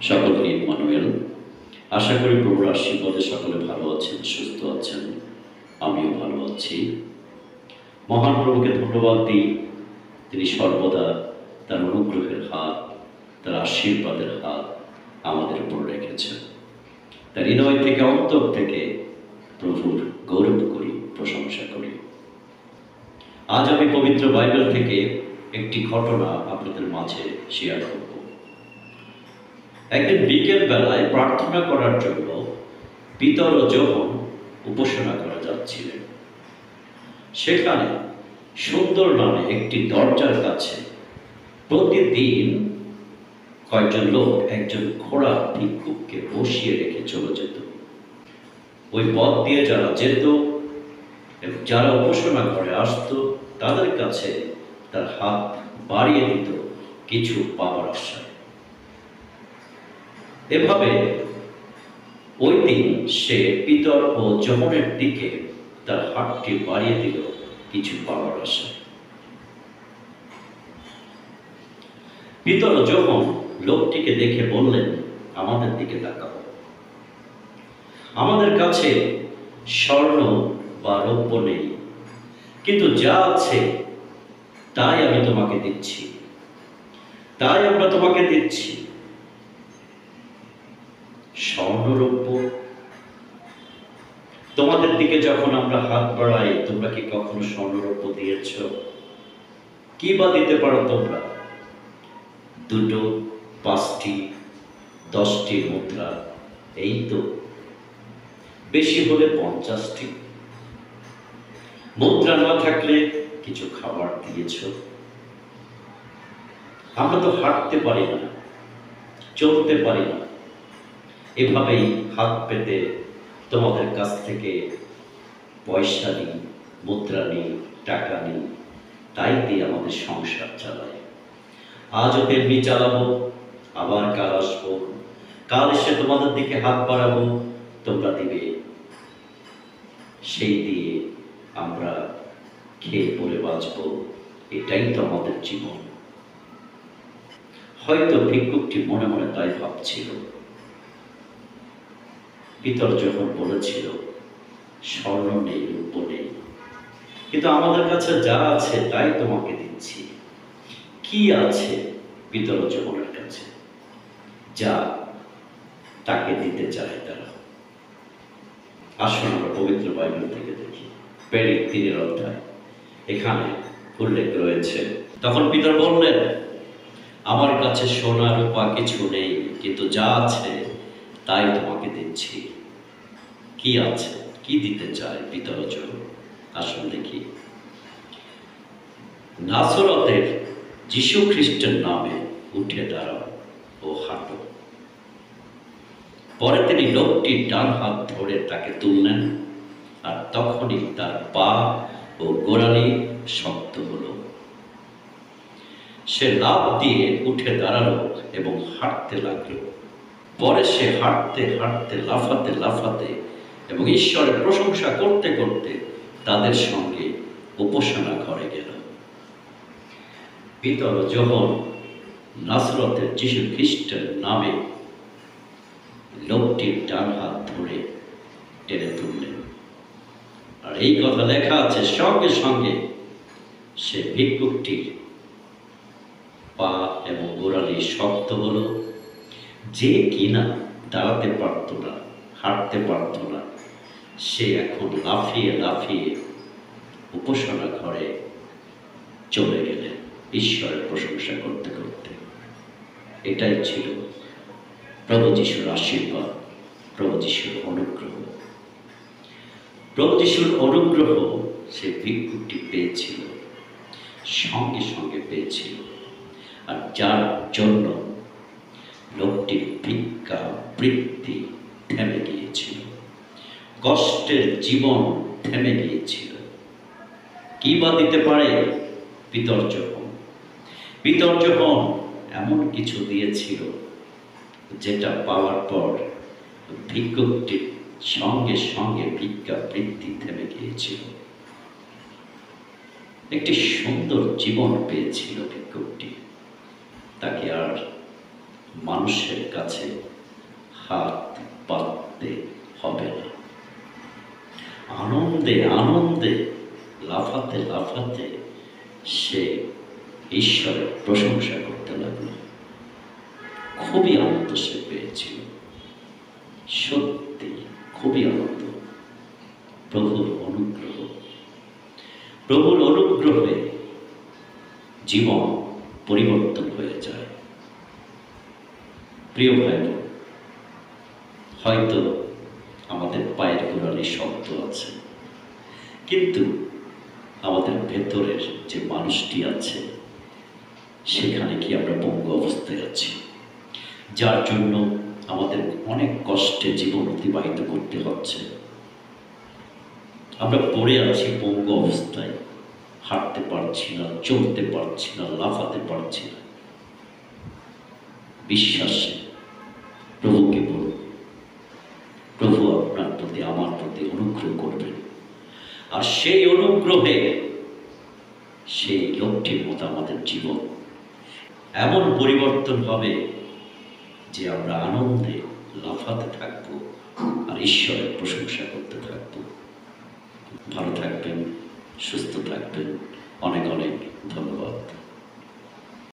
সকলকে ইম্মানুয়েল। আশা করি প্রভুর আশীর্বাদে সকলে ভালো আছেন, সুস্থ আছেন। আমিও ভালো আছি। মহান প্রভুকে ধন্যবাদ দিই, তিনি সর্বদা তার অনুগ্রহের হাত, তার আশীর্বাদের হাত আমাদের উপর রেখেছেন। তার হৃদয় থেকে, অন্তর থেকে প্রভুর গৌরব করি, প্রশংসা করি। আজ আমি পবিত্র বাইবেল থেকে একটি ঘটনা আপনাদের মাঝে শেয়ার করব। একদিন বিকেল বেলায় প্রার্থনা করার জন্য পিতর ও যোহন উপাসনা করা যাচ্ছিলেন। সেখানে সুন্দর নামে একটি দরজার কাছে প্রতিদিন কয়েকজন লোক একজন ঘোড়া ভিক্ষুককে বসিয়ে রেখে চলে যেত। ওই পথ দিয়ে যারা যেত এবং যারা উপাসনা করে আসতো, তাদের কাছে তার হাত বাড়িয়ে দিত কিছু পাওয়ার আশায়। এভাবে ওই দিন সে পিতর ও যোহনের দিকে তার হাতটি বাড়িয়ে দিল কিছু পাওয়ার আশায়। পিতর ও যোহন লোকটিকে দেখে বললেন, আমাদের দিকে তাকাও। আমাদের কাছে স্বর্ণ বা রৌপ্য নেই, কিন্তু যা আছে তাই আমি তোমাকে দিচ্ছি, তাই আমরা তোমাকে দিচ্ছি। স্বর্ণরৌপ্য? তোমাদের দিকে যখন আমরা হাত বাড়াই, তোমরা কি কখনো স্বর্ণরৌপ্য দিয়েছ? কি বা দিতে পারো তোমরা? 2, 5টি, 10টি মুদ্রা, এই তো। বেশি হলে 50টি। মুদ্রা না থাকলে কিছু খাবার দিয়েছ। আমরা তো হাঁটতে পারি না, চলতে পারি না, এভাবেই হাত পেতে তোমাদের কাছ থেকে পয়সা নিই, মুদ্রা নিই, টাকা নিই, তাই দিয়ে আমাদের সংসার চালাই। আজও তেমনি চালাবো, আবার কাল আসবো, কাল এসে তোমাদের দিকে হাত বাড়াবো, তোমরা দিবে, সেই দিয়ে আমরা খেয়ে পরে বাঁচবো। এটাই তো আমাদের জীবন। হয়তো ভিক্ষুকটি মনে মনে তাই ভাবছিল। পিতর যখন বলেছিল স্বর্ণ নেই, রূপ নেই, কিন্তু আমাদের কাছে যা আছে তাই তোমাকে দিচ্ছি। কি আছে পিতর যোহনের কাছে যা তাকে দিতে চায় তারা? আসুন আমরা পবিত্র বাইবেল থেকে দেখি। প্রেরিত 3 অধ্যায়, এখানে উল্লেখ রয়েছে। তখন পিতর বললেন, আমার কাছে সোনা রূপা কিছু নেই, কিন্তু যা আছে তাই তোমাকে দিচ্ছি। কি আছে, কি দিতে চায় পিতর যোহন? আসুন দেখি। নাসরতের যীশু খ্রিস্টের নামে উঠে দাঁড়াও ও হাঁটো। পরে তিনি লোকটির ডান হাত ধরে তাকে তুললেন, আর তখনই তার পা ও গোড়ালি শক্ত হলো। সে লাফ দিয়ে উঠে দাঁড়ালো এবং হাঁটতে লাগলো। পরে সে হাঁটতে হাঁটতে, লাফাতে লাফাতে এবং ঈশ্বরের প্রশংসা করতে করতে তাদের সঙ্গে উপাসনা ঘরে গেল। পিতর যোহন নাসরতের যীশু খ্রিস্টের নামে লোকটির ডান হাত ধরে টেনে তুললেন। আর এই কথা লেখা আছে, সঙ্গে সঙ্গে সে ভিক্ষুকটির পা এবং গোড়ালি শক্ত হলো। যে কিনা দাঁড়াতে পারত না, হাঁটতে পারত না, সে এখন লাফিয়ে লাফিয়ে উপাসনা ঘরে চলে গেলেন ঈশ্বরের প্রশংসা করতে করতে। এটাই ছিল প্রভু যিশুর আশীর্বাদ, প্রভু যিশুর অনুগ্রহ। প্রভু যিশুর অনুগ্রহ সে ভিক্ষুকটি পেয়েছিল, সঙ্গে সঙ্গে পেয়েছিল। আর যার জন্য লোকটির ভিক্ষা বৃত্তি থেমে গিয়েছিল, কষ্টের জীবন থেমে গিয়েছিল। কি বা দিতে পারে পিতর যোহন? পিতর যোহন এমন কিছু দিয়েছিল যেটা পাওয়ার পর ভিক্ষুকটির সঙ্গে সঙ্গে ভিক্ষা বৃত্তি থেমে গিয়েছিল। একটি সুন্দর জীবন পেয়েছিল ভিক্ষুকটি। তাকে আর মানুষের কাছে হাত পাততে হবে না। আনন্দে আনন্দে লাফাতে লাফাতে সে ঈশ্বরের প্রশংসা করতে লাগলো। খুবই আনন্দ সে পেয়েছিল, সত্যি খুবই আনন্দ। প্রভুর অনুগ্রহ, প্রভুর অনুগ্রহে জীবন পরিবর্তন হয়ে যায়। প্রিয় ভাই, হয়তো আমাদের পায়ের গোড়ালি শব্দ আছে, কিন্তু আমাদের ভেতরের যে মানুষটি আছে সেখানে কি আমরা পঙ্গু অবস্থায় আছি, যার জন্য আমাদের অনেক কষ্টে জীবন অতিবাহিত করতে হচ্ছে। আমরা পড়ে আছি পঙ্গু অবস্থায়, হাঁটতে পারছি না, চলতে পারছি না, লাফাতে পারছি না। বিশ্বাসে প্রভুকে বলুন, প্রভু আপনার প্রতি আমার প্রতি অনুগ্রহ করবেন, আর সেই অনুগ্রহে সেই লোকটির মতো আমাদের জীবন এমন পরিবর্তন হবে যে আমরা আনন্দে লাফাতে থাকবো আর ঈশ্বরের প্রশংসা করতে থাকবো। ভালো থাকবেন, সুস্থ থাকবেন। অনেক অনেক ধন্যবাদ।